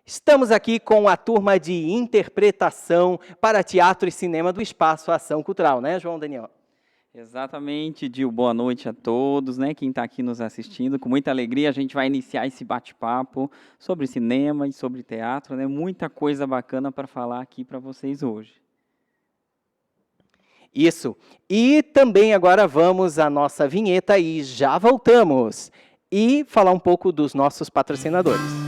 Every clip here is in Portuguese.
Estamos aqui com a turma de interpretação para teatro e cinema do Espaço Ação Cultural, né, João Daniel? Exatamente, Dil. Boa noite a todos, né? Quem está aqui nos assistindo. Com muita alegria, a gente vai iniciar esse bate-papo sobre cinema e sobre teatro, né? Muita coisa bacana para falar aqui para vocês hoje. Isso. E também agora vamos à nossa vinheta e já voltamos. E falar um pouco dos nossos patrocinadores.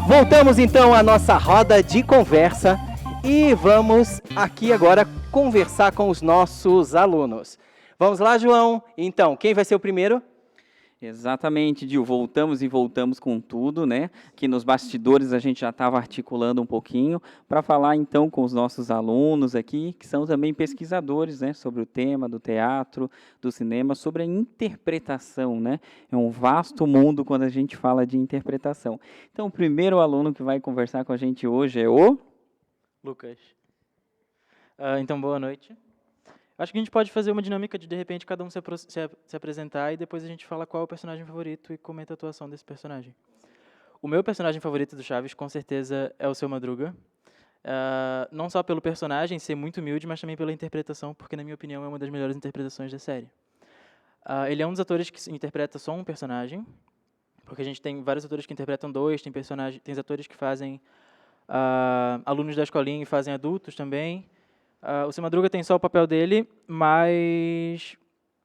Voltamos então à nossa roda de conversa e vamos aqui agora conversar com os nossos alunos. Vamos lá, João? Então, quem vai ser o primeiro? Exatamente, Dil. Voltamos com tudo, né? Que nos bastidores a gente já estava articulando um pouquinho para falar então com os nossos alunos aqui, que são também pesquisadores, né? Sobre o tema do teatro, do cinema, sobre a interpretação, né? É um vasto mundo quando a gente fala de interpretação. Então, o primeiro aluno que vai conversar com a gente hoje é o Lucas. Então, boa noite. Acho que a gente pode fazer uma dinâmica de repente, cada um se apresentar e depois a gente fala qual é o personagem favorito e comenta a atuação desse personagem. O meu personagem favorito do Chaves, com certeza, é o Seu Madruga. Não só pelo personagem ser muito humilde, mas também pela interpretação, porque, na minha opinião, é uma das melhores interpretações da série. Ele é um dos atores que interpreta só um personagem, porque a gente tem vários atores que interpretam dois, tem atores que fazem alunos da escolinha e fazem adultos também. O Seu Madruga tem só o papel dele, mas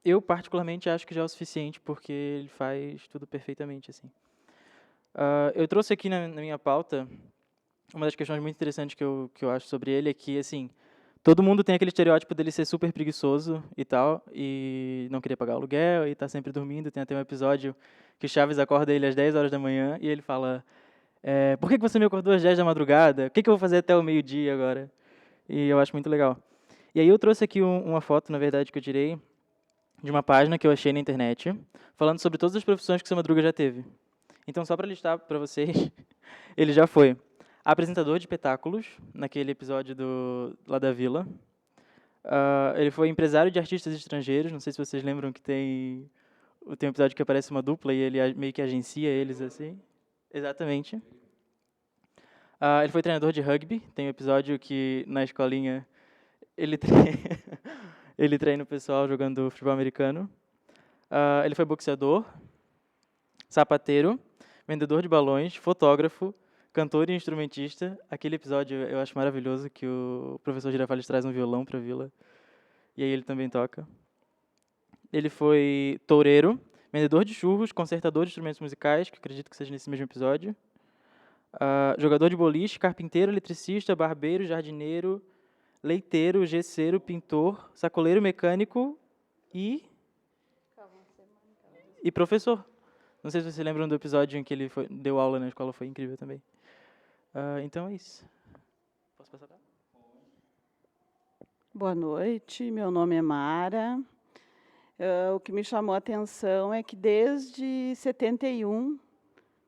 eu particularmente acho que já é o suficiente, porque ele faz tudo perfeitamente, assim. Eu trouxe aqui na minha pauta uma das questões muito interessantes que eu acho sobre ele é que, assim, todo mundo tem aquele estereótipo dele ser super preguiçoso e tal, e não querer pagar o aluguel, e tá sempre dormindo. Tem até um episódio que Chaves acorda ele às 10 horas da manhã, e ele fala, por que você me acordou às 10 da madrugada? O que eu vou fazer até o meio-dia agora? E eu acho muito legal. E aí eu trouxe aqui uma foto, na verdade, que eu tirei de uma página que eu achei na internet, falando sobre todas as profissões que o Seu Madruga já teve. Então, só para listar para vocês, ele já foi apresentador de espetáculos, naquele episódio lá da Vila. Ele foi empresário de artistas estrangeiros, não sei se vocês lembram que tem um episódio que aparece uma dupla e ele meio que agencia eles assim. Exatamente. Ele foi treinador de rugby, tem um episódio que na escolinha ele ele treina o pessoal jogando futebol americano. Ele foi boxeador, sapateiro, vendedor de balões, fotógrafo, cantor e instrumentista. Aquele episódio eu acho maravilhoso, que o professor Girafales traz um violão para a vila, e aí ele também toca. Ele foi toureiro, vendedor de churros, consertador de instrumentos musicais, que acredito que seja nesse mesmo episódio. Jogador de boliche, carpinteiro, eletricista, barbeiro, jardineiro, leiteiro, gesseiro, pintor, sacoleiro mecânico e professor. Não sei se vocês lembram do episódio em que ele deu aula na escola, foi incrível também. Então é isso. Posso passar? Boa noite, meu nome é Mara. O que me chamou a atenção é que desde 71,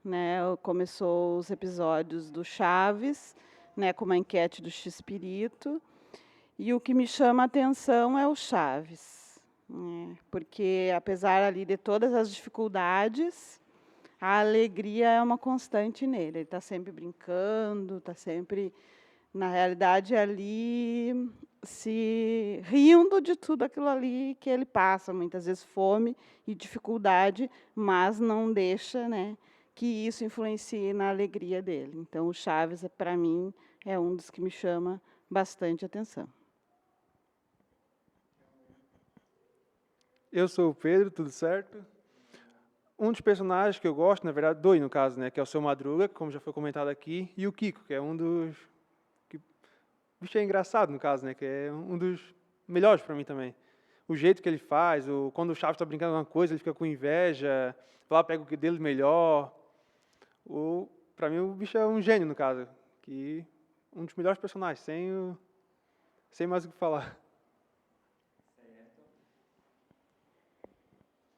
né, começou os episódios do Chaves, né, com uma enquete do X-Pirito, e o que me chama a atenção é o Chaves, né, porque apesar ali de todas as dificuldades, a alegria é uma constante nele. Ele está sempre brincando, está sempre, na realidade, ali se rindo de tudo aquilo ali que ele passa, muitas vezes fome e dificuldade, mas não deixa, né, que isso influencie na alegria dele. Então, o Chaves, para mim, é um dos que me chama bastante atenção. Eu sou o Pedro, tudo certo? Um dos personagens que eu gosto, na verdade, dois no caso, né, que é o Seu Madruga, como já foi comentado aqui, e o Kiko, que é um dos... O bicho é engraçado, no caso, né, que é um dos melhores para mim também. O jeito que ele faz, quando o Chaves está brincando alguma coisa, ele fica com inveja, vai lá, pega o que dele melhor. Para mim, o bicho é um gênio, no caso, que um dos melhores personagens, sem mais o que falar.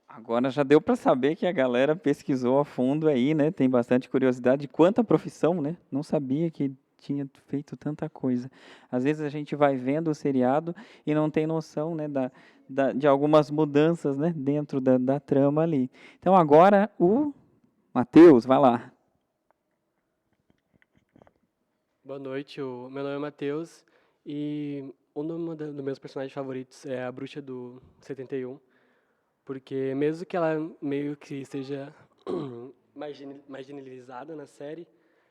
Agora já deu para saber que a galera pesquisou a fundo aí, né? Tem bastante curiosidade de quanta profissão, né? Não sabia que tinha feito tanta coisa. Às vezes a gente vai vendo o seriado e não tem noção, né, de algumas mudanças, né, dentro da trama ali. Então agora o Matheus, vai lá. Boa noite, meu nome é Matheus e um dos meus personagens favoritos é a Bruxa do 71, porque mesmo que ela meio que seja marginalizada na série,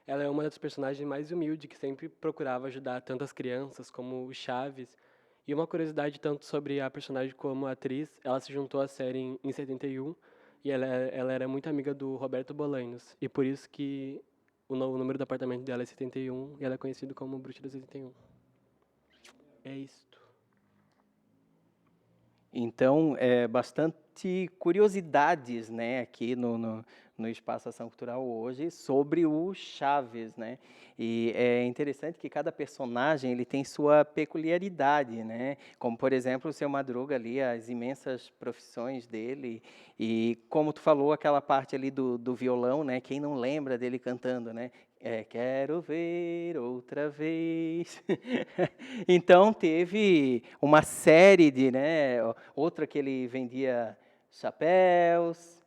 ela é uma das personagens mais humildes que sempre procurava ajudar tanto as crianças como o Chaves. E uma curiosidade tanto sobre a personagem como a atriz, ela se juntou à série em 71 e ela era muito amiga do Roberto Bolanhos, e por isso que o número do apartamento dela é 71 e ela é conhecida como Bruxa do 71. É isso. Então, bastante curiosidades, né, aqui no Espaço Ação Cultural hoje sobre o Chaves, né? E é interessante que cada personagem ele tem sua peculiaridade, né? Como, por exemplo, o Seu Madruga ali, as imensas profissões dele e, como tu falou, aquela parte ali do violão, né? Quem não lembra dele cantando, né? Quero ver outra vez. Então, teve uma série de, né? Outra que ele vendia chapéus,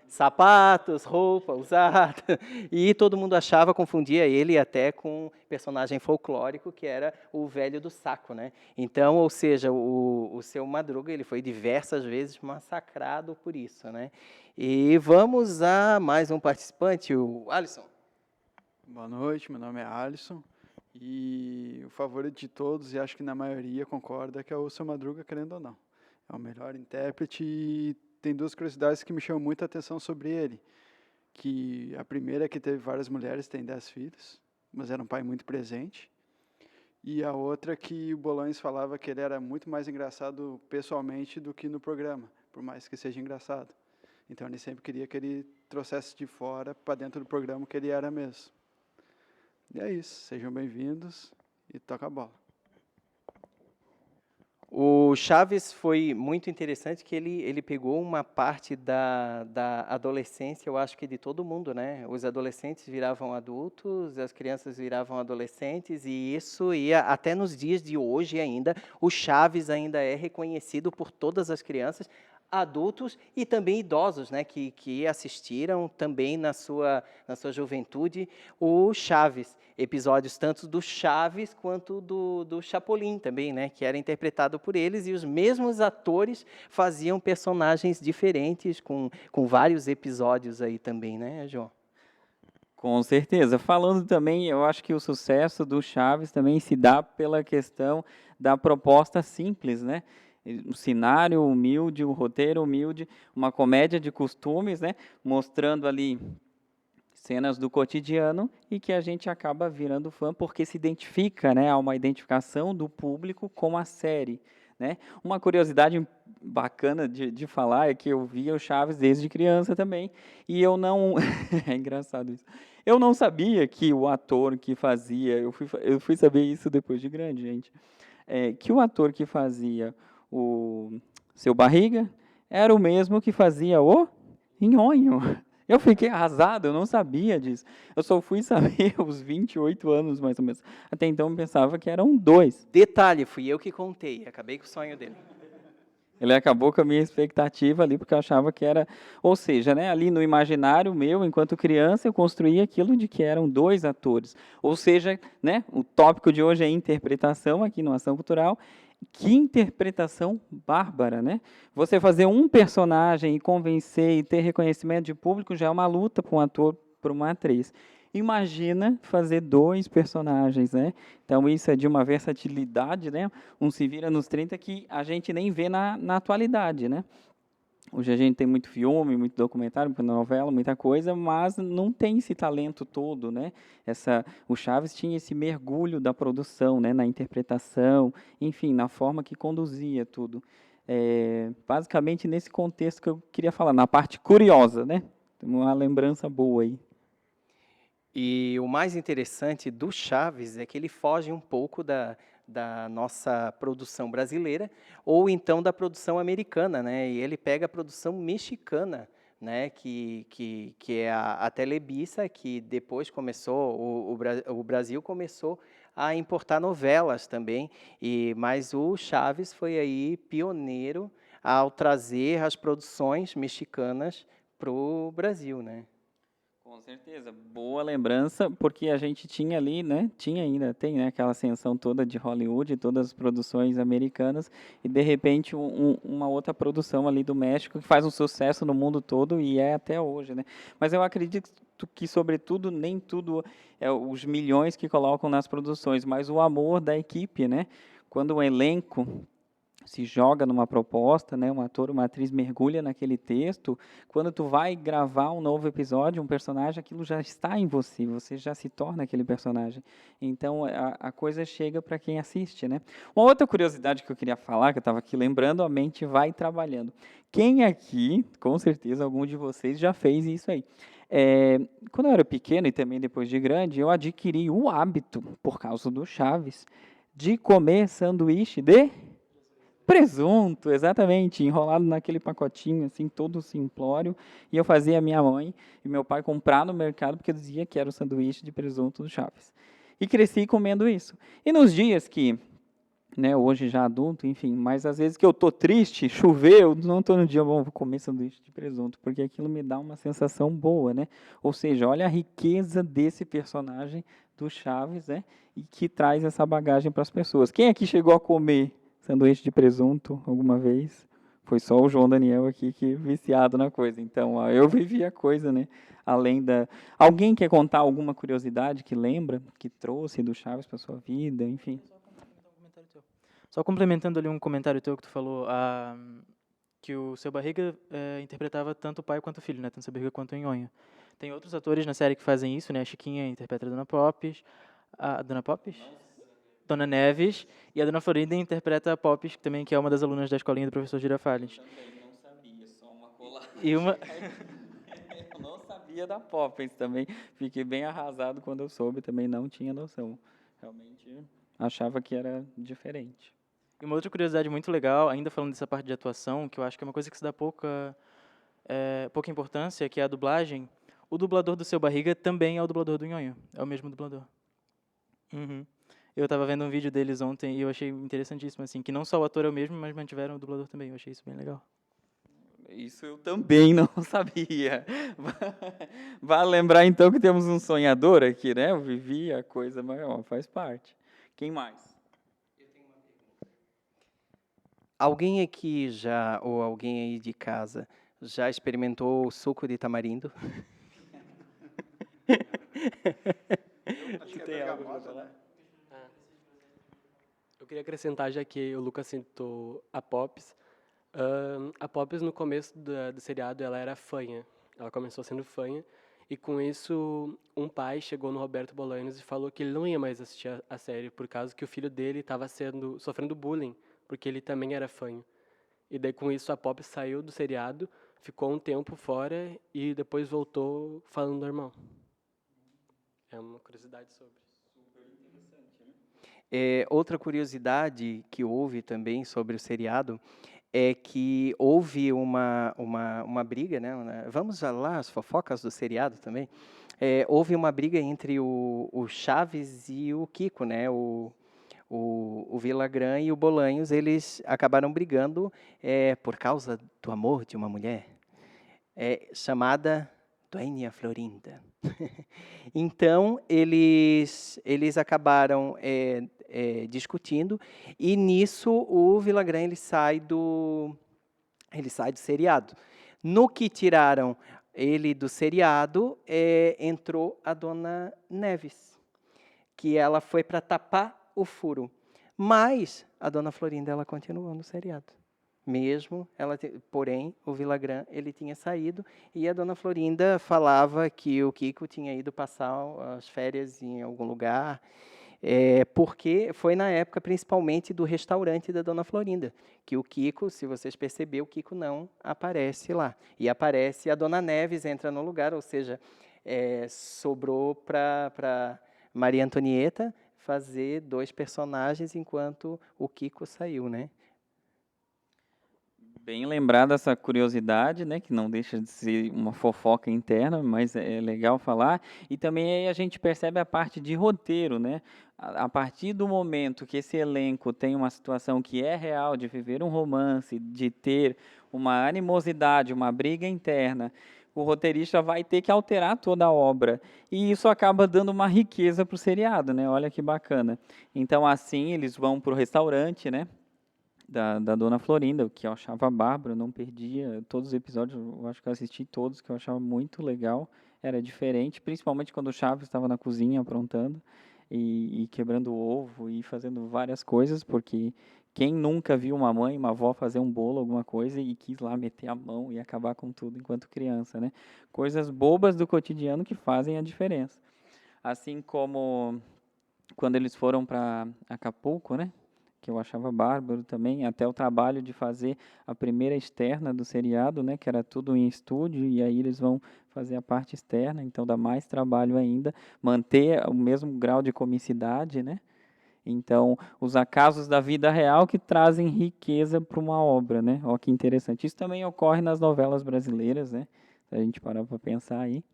sapatos, roupa usada, e todo mundo confundia ele até com um personagem folclórico que era o velho do saco, né? Então, ou seja, o Seu Madruga ele foi diversas vezes massacrado por isso, né? E vamos a mais um participante, o Alisson. Boa noite, meu nome é Alisson e o favorito de todos, e acho que na maioria concorda, que é o Seu Madruga, querendo ou não. É o melhor intérprete e tem duas curiosidades que me chamam muita atenção sobre ele. Que a primeira é que teve várias mulheres, tem 10 filhos, mas era um pai muito presente. E a outra é que o Bolanhos falava que ele era muito mais engraçado pessoalmente do que no programa, por mais que seja engraçado. Então ele sempre queria que ele trouxesse de fora para dentro do programa que ele era mesmo. E é isso, sejam bem-vindos e toca a bola. O Chaves foi muito interessante que ele pegou uma parte da adolescência, eu acho que de todo mundo, né? Os adolescentes viravam adultos, as crianças viravam adolescentes, e isso ia até nos dias de hoje ainda. O Chaves ainda é reconhecido por todas as crianças, adultos e também idosos, né, que assistiram também na sua juventude o Chaves, episódios tanto do Chaves quanto do Chapolin também, né, que era interpretado por eles, e os mesmos atores faziam personagens diferentes com vários episódios aí também, né, João? Com certeza. Falando também, eu acho que o sucesso do Chaves também se dá pela questão da proposta simples, né? Um cenário humilde, um roteiro humilde, uma comédia de costumes, né? Mostrando ali cenas do cotidiano e que a gente acaba virando fã porque se identifica, né? Há uma identificação do público com a série, né? Uma curiosidade bacana de falar é que eu via o Chaves desde criança também, e eu não... é engraçado isso. Eu não sabia que o ator que fazia... Eu fui saber isso depois de grande, gente. Que o ator que fazia o Seu Barriga era o mesmo que fazia o Nhonho. Eu fiquei arrasado, eu não sabia disso. Eu só fui saber aos 28 anos, mais ou menos. Até então eu pensava que eram 2. Detalhe, fui eu que contei, acabei com o sonho dele. Ele acabou com a minha expectativa ali, porque eu achava que era... Ou seja, né, ali no imaginário meu, enquanto criança, eu construía aquilo de que eram 2 atores. Ou seja, né, o tópico de hoje é interpretação aqui no Ação Cultural. Que interpretação bárbara, né? Você fazer um personagem e convencer e ter reconhecimento de público já é uma luta para um ator, para uma atriz. Imagina fazer 2 personagens, né? Então, isso é de uma versatilidade, né? Um se vira nos 30 que a gente nem vê na atualidade, né? Hoje a gente tem muito filme, muito documentário, muita novela, muita coisa, mas não tem esse talento todo, né? O Chaves tinha esse mergulho da produção, né? Na interpretação, enfim, na forma que conduzia tudo. Basicamente, nesse contexto que eu queria falar, na parte curiosa, né? Tem uma lembrança boa aí. E o mais interessante do Chaves é que ele foge um pouco da nossa produção brasileira ou então da produção americana, né? E ele pega a produção mexicana, né? Que é a Televisa, que depois começou, o Brasil começou a importar novelas também, mas o Chaves foi aí pioneiro ao trazer as produções mexicanas para o Brasil, né? Com certeza, boa lembrança, porque a gente tinha ali, né, tinha ainda, tem, né, aquela ascensão toda de Hollywood, todas as produções americanas, e de repente uma outra produção ali do México que faz um sucesso no mundo todo e é até hoje, né. Mas eu acredito que, sobretudo, nem tudo é os milhões que colocam nas produções, mas o amor da equipe, né, quando o elenco se joga numa proposta, né, um ator, uma atriz mergulha naquele texto, quando tu vai gravar um novo episódio, um personagem, aquilo já está em você, você já se torna aquele personagem. Então, a coisa chega para quem assiste, né? Uma outra curiosidade que eu queria falar, que eu estava aqui lembrando, a mente vai trabalhando. Quem aqui, com certeza, algum de vocês já fez isso aí. Quando eu era pequeno e também depois de grande, eu adquiri o hábito, por causa do Chaves, de comer sanduíche de presunto, exatamente, enrolado naquele pacotinho, assim, todo simplório. E eu fazia a minha mãe e meu pai comprar no mercado, porque eu dizia que era o sanduíche de presunto do Chaves. E cresci comendo isso. E nos dias que, né, hoje já adulto, enfim, mas às vezes que eu tô triste, choveu, não estou no dia, bom, vou comer sanduíche de presunto, porque aquilo me dá uma sensação boa, né? Ou seja, olha a riqueza desse personagem do Chaves, né? E que traz essa bagagem para as pessoas. Quem aqui chegou a comer sanduíche de presunto alguma vez? Foi só o João Daniel aqui que viciado na coisa. Então, ó, eu vivi a coisa, né? Além da... Alguém quer contar alguma curiosidade que lembra, que trouxe do Chaves para sua vida, enfim? Só complementando ali um comentário teu que tu falou, que o Seu Barriga interpretava tanto o pai quanto o filho, né? Tanto o Seu Barriga quanto o Nhonho. Tem outros atores na série que fazem isso, né? A Chiquinha interpreta a Dona Popes. A Dona Popes? Dona Neves, e a Dona Florinda interpreta a Popes, também, que é uma das alunas da escolinha do professor Girafales. Também não sabia, só uma colagem. E uma... Eu não sabia da Poppins também, fiquei bem arrasado quando eu soube, também não tinha noção. Realmente achava que era diferente. E uma outra curiosidade muito legal, ainda falando dessa parte de atuação, que eu acho que é uma coisa que se dá pouca importância, que é a dublagem. O dublador do Seu Barriga também é o dublador do Nhonho, é o mesmo dublador. Uhum. Eu estava vendo um vídeo deles ontem e eu achei interessantíssimo, assim, que não só o ator é o mesmo, mas mantiveram o dublador também. Eu achei isso bem legal. Isso eu também não sabia. Vale lembrar, então, que temos um sonhador aqui, né? Eu vivi a coisa, mas ó, faz parte. Quem mais? Eu tenho uma pergunta. Alguém aqui já, ou alguém aí de casa, já experimentou o suco de tamarindo? Acho que tem algo para falar. Eu queria acrescentar, já que o Lucas citou a Popes. A Popes, no começo do seriado, ela era fanha. Ela começou sendo fanha. E, com isso, um pai chegou no Roberto Bolanhos e falou que ele não ia mais assistir a série, por causa que o filho dele estava sofrendo bullying, porque ele também era fanho. E daí, com isso, a Popes saiu do seriado, ficou um tempo fora e depois voltou falando normal. É uma curiosidade sobre. Outra curiosidade que houve também sobre o seriado é que houve uma briga, né? Vamos lá, as fofocas do seriado também. Houve uma briga entre o Chaves e o Kiko, né? O Villagrán e o Bolanhos, eles acabaram brigando por causa do amor de uma mulher chamada Duênia Florinda. Então, eles acabaram discutindo, e nisso o Villagrán ele sai do seriado. No que tiraram ele do seriado, entrou a Dona Neves, que ela foi para tapar o furo. Mas a Dona Florinda ela continuou no seriado. Mesmo, porém, o Villagrán ele tinha saído, e a Dona Florinda falava que o Kiko tinha ido passar as férias em algum lugar, porque foi na época, principalmente, do restaurante da Dona Florinda, que o Kiko, se vocês perceberam, o Kiko não aparece lá. E aparece a Dona Neves, entra no lugar, ou seja, sobrou para Maria Antonieta fazer 2 personagens enquanto o Kiko saiu, né? Bem lembrada essa curiosidade, né, que não deixa de ser uma fofoca interna, mas é legal falar. E também aí a gente percebe a parte de roteiro, né? A partir do momento que esse elenco tem uma situação que é real, de viver um romance, de ter uma animosidade, uma briga interna, o roteirista vai ter que alterar toda a obra. E isso acaba dando uma riqueza para o seriado, né? Olha que bacana. Então, assim, eles vão para o restaurante, né? Da Dona Florinda, o que eu achava bárbaro, eu não perdia todos os episódios, eu acho que eu assisti todos, que eu achava muito legal, era diferente, principalmente quando o Chaves estava na cozinha aprontando e quebrando o ovo e fazendo várias coisas, porque quem nunca viu uma mãe, uma avó fazer um bolo, alguma coisa, e quis lá meter a mão e acabar com tudo enquanto criança, né? Coisas bobas do cotidiano que fazem a diferença. Assim como quando eles foram para Acapulco, né? Que eu achava bárbaro também, até o trabalho de fazer a primeira externa do seriado, né, que era tudo em estúdio, e aí eles vão fazer a parte externa, então dá mais trabalho ainda, manter o mesmo grau de comicidade, né? Então, os acasos da vida real que trazem riqueza para uma obra, né? Olha que interessante. Isso também ocorre nas novelas brasileiras, né? Se a gente parar para pensar aí.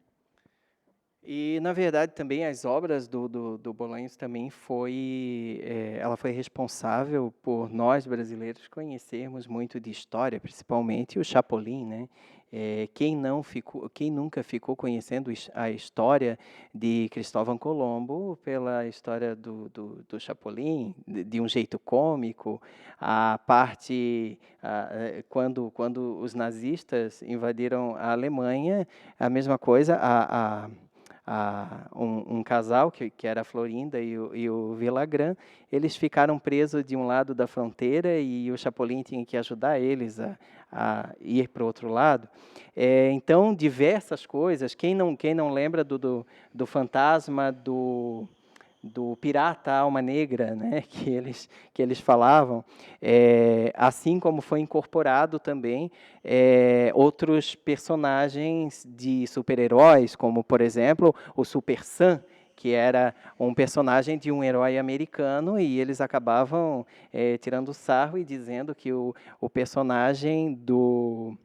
E, na verdade, também as obras do Bolanhos também ela foi responsável por nós brasileiros conhecermos muito de história, principalmente o Chapolin, né? Quem nunca ficou conhecendo a história de Cristóvão Colombo pela história do Chapolin, de um jeito cômico, a parte quando os nazistas invadiram a Alemanha, a mesma coisa, um casal, que era a Florinda e o Villagrán, eles ficaram presos de um lado da fronteira e o Chapolin tinha que ajudar eles a ir para o outro lado. Então, diversas coisas. Quem não lembra do fantasma do pirata Alma Negra, né, que eles falavam, assim como foi incorporado também outros personagens de super-heróis, como, por exemplo, o Super Sam, que era um personagem de um herói americano, e eles acabavam tirando sarro e dizendo que o personagem do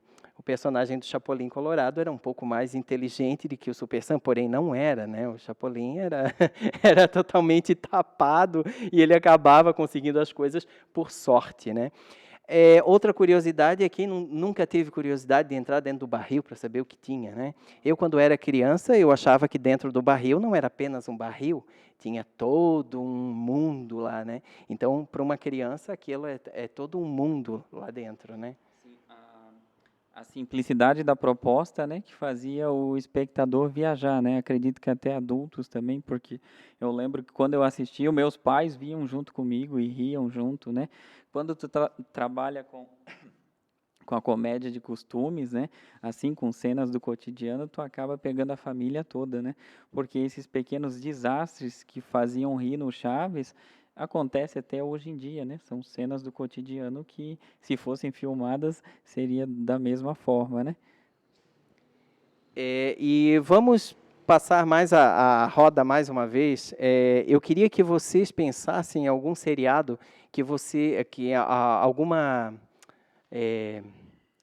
Chapolin Colorado era um pouco mais inteligente do que o Super Sam, porém não era, né? O Chapolin era totalmente tapado e ele acabava conseguindo as coisas por sorte, né? Outra curiosidade é quem nunca teve curiosidade de entrar dentro do barril para saber o que tinha, né? Eu, quando era criança, eu achava que dentro do barril não era apenas um barril, tinha todo um mundo lá, né? Então, para uma criança, aquilo é todo um mundo lá dentro, né? A simplicidade da proposta, né, que fazia o espectador viajar, né? Acredito que até adultos também, porque eu lembro que quando eu assistia, os meus pais viam junto comigo e riam junto, né? Quando tu trabalha com a comédia de costumes, né? Assim, com cenas do cotidiano, tu acaba pegando a família toda, né? Porque esses pequenos desastres que faziam rir no Chaves acontece até hoje em dia, né? São cenas do cotidiano que, se fossem filmadas, seria da mesma forma, né? E vamos passar mais a roda mais uma vez. Eu queria que vocês pensassem em algum seriado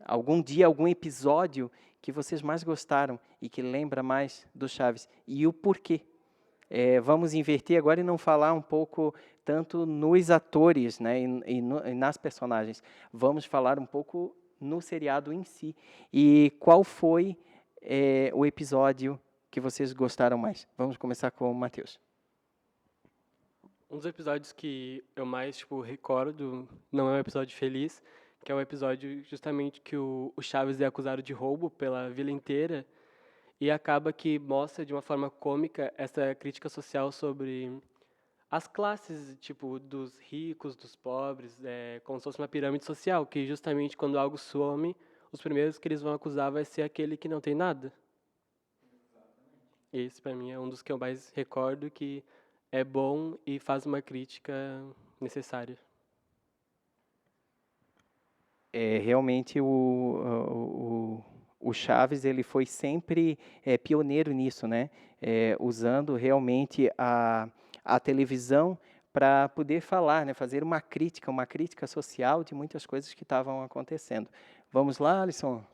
algum dia, algum episódio que vocês mais gostaram e que lembra mais do Chaves e o porquê. Vamos inverter agora e não falar um pouco tanto nos atores, né, e nas personagens. Vamos falar um pouco no seriado em si. E qual foi o episódio que vocês gostaram mais? Vamos começar com o Matheus. Um dos episódios que eu mais recordo, não é um episódio feliz, que é o episódio justamente que o Chaves é acusado de roubo pela vila inteira e acaba que mostra de uma forma cômica essa crítica social sobre as classes, dos ricos, dos pobres, como se fosse uma pirâmide social, que justamente quando algo some, os primeiros que eles vão acusar vai ser aquele que não tem nada. Esse, para mim, é um dos que eu mais recordo, que é bom e faz uma crítica necessária. Realmente o o Chaves ele foi sempre pioneiro nisso, né? Usando realmente a televisão para poder falar, né? Fazer uma crítica social de muitas coisas que estavam acontecendo. Vamos lá, Alisson?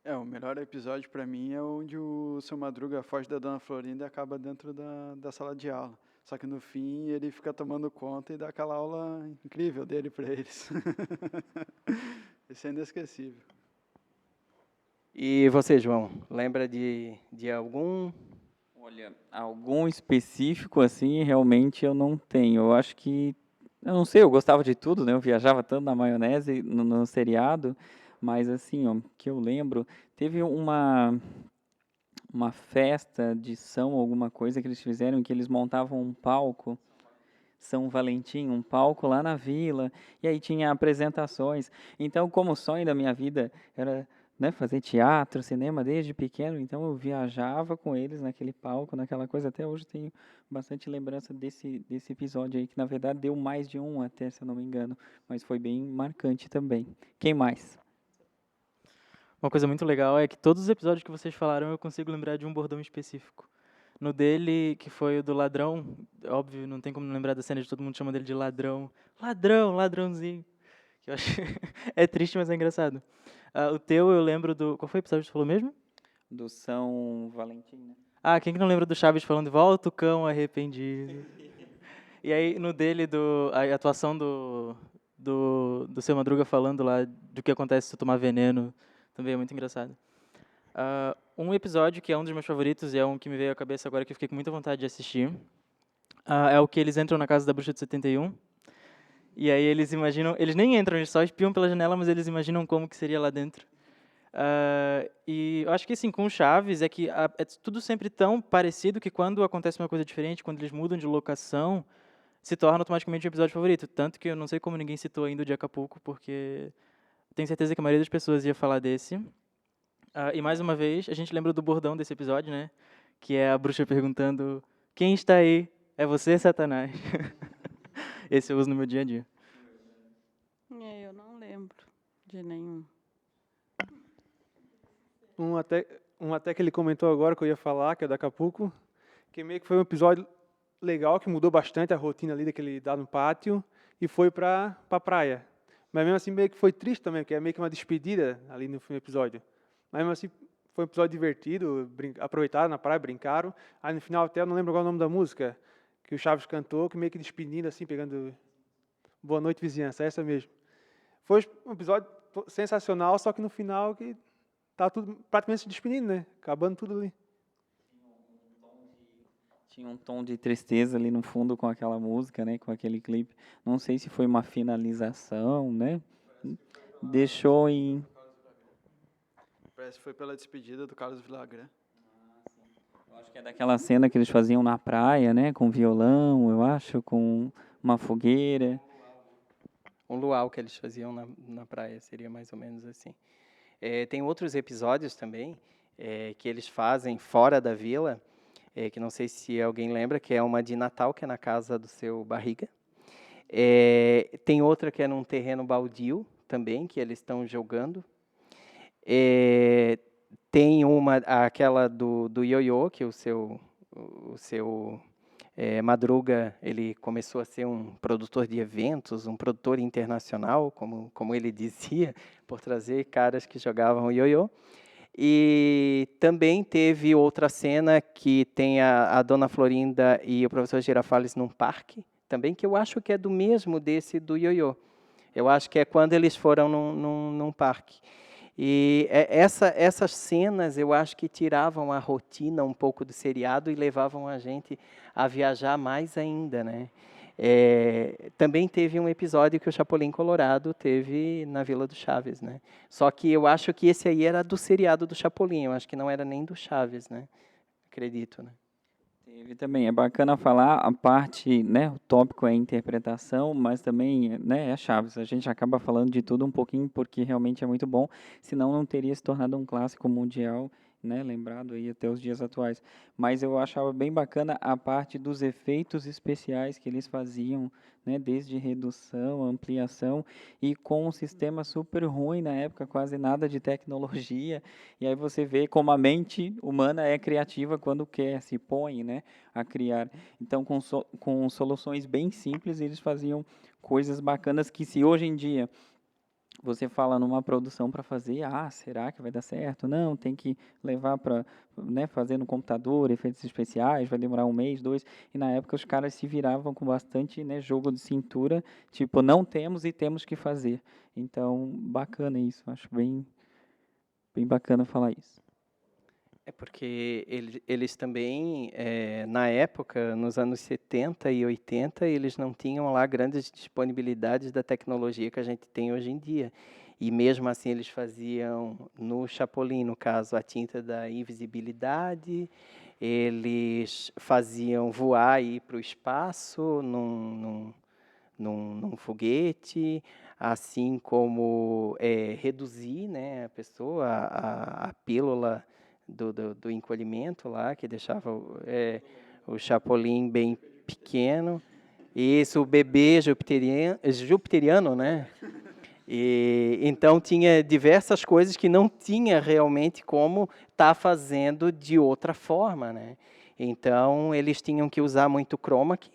O melhor episódio para mim é onde o Seu Madruga foge da Dona Florinda e acaba dentro da sala de aula. Só que no fim ele fica tomando conta e dá aquela aula incrível dele para eles. Esse é inesquecível. E você, João, lembra de algum? Olha, algum específico assim, realmente eu não tenho. Eu acho que, eu não sei, eu gostava de tudo, né? Eu viajava tanto na maionese, no seriado, mas assim, ó, que eu lembro, teve uma festa de São alguma coisa que eles fizeram, em que eles montavam um palco, São Valentim, um palco lá na vila, e aí tinha apresentações. Então, como o sonho da minha vida era, né, fazer teatro, cinema desde pequeno, então eu viajava com eles naquele palco, naquela coisa. Até hoje tenho bastante lembrança desse episódio aí, que na verdade deu mais de um até, se eu não me engano, mas foi bem marcante também. Quem mais? Uma coisa muito legal é que todos os episódios que vocês falaram eu consigo lembrar de um bordão específico. No dele, que foi o do ladrão, óbvio, não tem como não lembrar da cena de todo mundo chamando ele de ladrão. Ladrão, ladrãozinho. Que eu acho é triste, mas é engraçado. O teu eu lembro do... Qual foi o episódio que você falou mesmo? Do São Valentim, né? Quem que não lembra do Chaves falando volta o cão arrependido? E aí, no dele, a atuação do Seu Madruga falando lá do que acontece se tu tomar veneno, também é muito engraçado. Um episódio que é um dos meus favoritos e é um que me veio à cabeça agora que eu fiquei com muita vontade de assistir, é o que eles entram na casa da bruxa de 71, e aí eles imaginam, eles nem entram, eles só espiam pela janela, mas eles imaginam como que seria lá dentro. E eu acho que assim, com o Chaves é que é tudo sempre tão parecido que quando acontece uma coisa diferente, quando eles mudam de locação, se torna automaticamente um episódio favorito. Tanto que eu não sei como ninguém citou ainda o de Acapulco, porque tenho certeza que a maioria das pessoas ia falar desse. E mais uma vez, a gente lembra do bordão desse episódio, né? Que é a bruxa perguntando: quem está aí? É você, Satanás? Esse eu uso no meu dia a dia. Eu não lembro de nenhum. Um até que ele comentou agora que eu ia falar, que é da Acapulco, que meio que foi um episódio legal, que mudou bastante a rotina ali daquele dado no pátio e foi para a praia. Mas mesmo assim meio que foi triste também, porque é meio que uma despedida ali no fim do episódio. Mas mesmo assim foi um episódio divertido, aproveitaram na praia, brincaram. Aí no final até eu não lembro qual é o nome da música, que o Chaves cantou, que meio que despedindo assim, pegando Boa Noite Vizinhança, essa mesmo. Foi um episódio sensacional, só que no final que tá tudo praticamente se despedindo, né? Acabando tudo ali. Tinha um tom de tristeza ali no fundo com aquela música, né? Com aquele clipe. Não sei se foi uma finalização, né? Deixou em... Parece que foi pela despedida do Carlos Villagrán. Eu acho que é daquela cena que eles faziam na praia, né? Com violão, eu acho, com uma fogueira. Um luau que eles faziam na praia, seria mais ou menos assim. Tem outros episódios também que eles fazem fora da vila, que não sei se alguém lembra, que é uma de Natal, que é na casa do seu Barriga. Tem outra que é num terreno baldio também, que eles estão jogando. Tem aquela do ioiô, que o seu Madruga, ele começou a ser um produtor de eventos, um produtor internacional, como ele dizia, por trazer caras que jogavam ioiô. E também teve outra cena que tem a Dona Florinda e o professor Girafales num parque, também, que eu acho que é do mesmo desse do ioiô. Eu acho que é quando eles foram num parque. E essas cenas, eu acho que tiravam a rotina um pouco do seriado e levavam a gente a viajar mais ainda, né? Também teve um episódio que o Chapolin Colorado teve na Vila do Chaves, né? Só que eu acho que esse aí era do seriado do Chapolin, eu acho que não era nem do Chaves, né? Acredito, né? Teve também, é bacana falar a parte, né, o tópico é a interpretação, mas também, né, é Chaves. A gente acaba falando de tudo um pouquinho porque realmente é muito bom, senão não teria se tornado um clássico mundial né, lembrado aí até os dias atuais. Mas eu achava bem bacana a parte dos efeitos especiais que eles faziam, né, desde redução, ampliação, e com um sistema super ruim na época, quase nada de tecnologia. E aí você vê como a mente humana é criativa quando quer, se põe, né, a criar. Então, com soluções bem simples, eles faziam coisas bacanas que, se hoje em dia você fala numa produção para fazer, será que vai dar certo? Não, tem que levar para, né, fazer no computador, efeitos especiais, vai demorar 1 mês, 2. E na época os caras se viravam com bastante, né, jogo de cintura, tipo, não temos e temos que fazer. Então, bacana isso, acho bem bacana falar isso. É porque eles também, na época, nos anos 70 e 80, eles não tinham lá grandes disponibilidades da tecnologia que a gente tem hoje em dia. E mesmo assim eles faziam, no Chapolin, no caso, a tinta da invisibilidade, eles faziam voar e ir para o espaço num foguete, assim como reduzir, né, a pessoa, a pílula do encolhimento lá, que deixava o Chapolin bem pequeno. Isso, o bebê jupiteriano, né? E, então, tinha diversas coisas que não tinha realmente como estar fazendo de outra forma, né? Então, eles tinham que usar muito chroma key,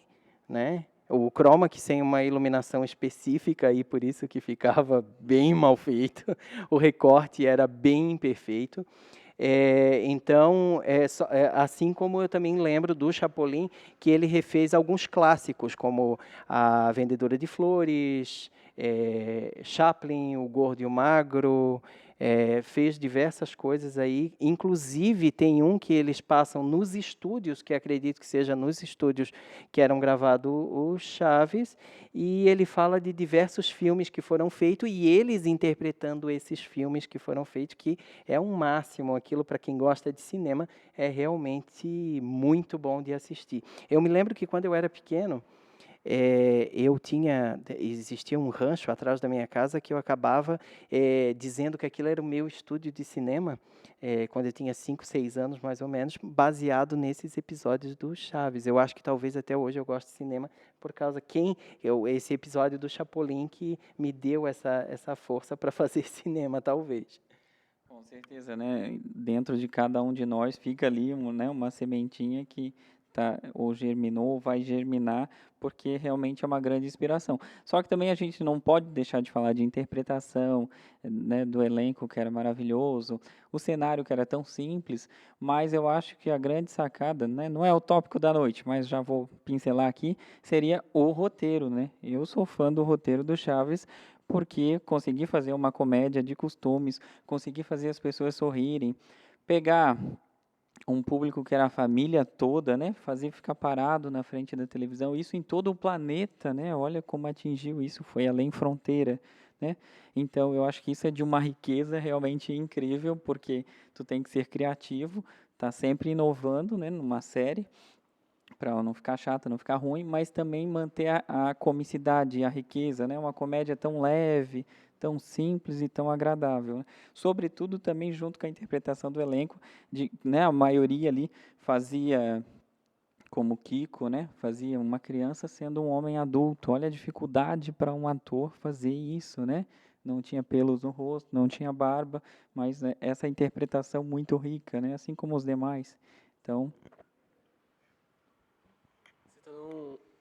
né? O chroma key sem uma iluminação específica, e por isso que ficava bem mal feito. O recorte era bem imperfeito. Então, assim como eu também lembro do Chapolin, que ele refez alguns clássicos, como A Vendedora de Flores, Chaplin, O Gordo e o Magro, fez diversas coisas aí. Inclusive, tem um que eles passam nos estúdios, que acredito que seja nos estúdios que eram gravados o Chaves, e ele fala de diversos filmes que foram feitos e eles interpretando esses filmes que foram feitos, que é um máximo. Aquilo, para quem gosta de cinema, é realmente muito bom de assistir. Eu me lembro que quando eu era pequeno, existia um rancho atrás da minha casa que eu acabava dizendo que aquilo era o meu estúdio de cinema, quando eu tinha 5, 6 anos, mais ou menos, baseado nesses episódios do Chaves. Eu acho que talvez até hoje eu gosto de cinema por causa esse episódio do Chapolin que me deu essa força para fazer cinema, talvez. Com certeza, né? Dentro de cada um de nós fica ali uma sementinha que ou germinou, ou vai germinar, porque realmente é uma grande inspiração. Só que também a gente não pode deixar de falar de interpretação, né, do elenco, que era maravilhoso, o cenário, que era tão simples, mas eu acho que a grande sacada, né, não é o tópico da noite, mas já vou pincelar aqui, seria o roteiro, né? Eu sou fã do roteiro do Chaves, porque consegui fazer uma comédia de costumes, consegui fazer as pessoas sorrirem, pegar um público que era a família toda, né, fazer ficar parado na frente da televisão, isso em todo o planeta, né, olha como atingiu isso, foi além fronteira, né, então eu acho que isso é de uma riqueza realmente incrível, porque tu tem que ser criativo, tá sempre inovando, né, numa série, para não ficar chato, não ficar ruim, mas também manter a comicidade, a riqueza, né, uma comédia tão leve, tão simples e tão agradável, né? Sobretudo também junto com a interpretação do elenco, né, a maioria ali fazia como Kiko, né, fazia uma criança sendo um homem adulto. Olha a dificuldade para um ator fazer isso, né? Não tinha pelos no rosto, não tinha barba, mas essa interpretação muito rica, né, assim como os demais. Então,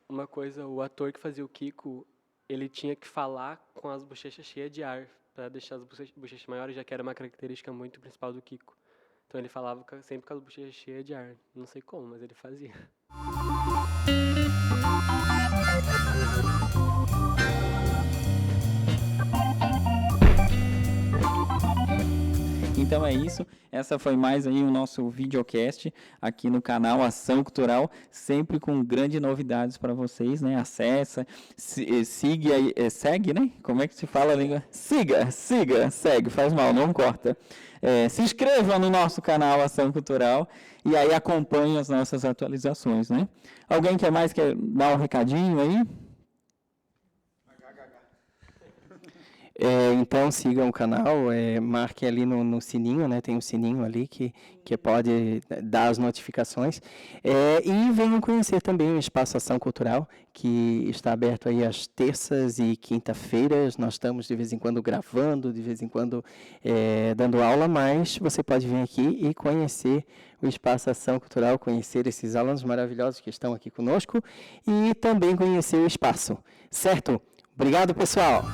uma coisa, o ator que fazia o Kiko, ele tinha que falar com as bochechas cheias de ar, para deixar as bochechas maiores, já que era uma característica muito principal do Kiko. Então ele falava sempre com as bochechas cheias de ar. Não sei como, mas ele fazia. então é isso, essa foi mais aí o nosso videocast aqui no canal Ação Cultural, sempre com grandes novidades para vocês, né? Acessa, siga aí, segue, né? Como é que se fala a língua? Segue, faz mal, não corta. Se inscreva no nosso canal Ação Cultural e aí acompanhe as nossas atualizações, né? Alguém quer dar um recadinho aí? Então sigam o canal, marque ali no sininho, né? Tem um sininho ali que pode dar as notificações. E venham conhecer também o Espaço Ação Cultural, que está aberto aí às terças e quinta-feiras. Nós estamos de vez em quando gravando, de vez em quando dando aula, mas você pode vir aqui e conhecer o Espaço Ação Cultural, conhecer esses alunos maravilhosos que estão aqui conosco e também conhecer o espaço, certo? Obrigado, pessoal!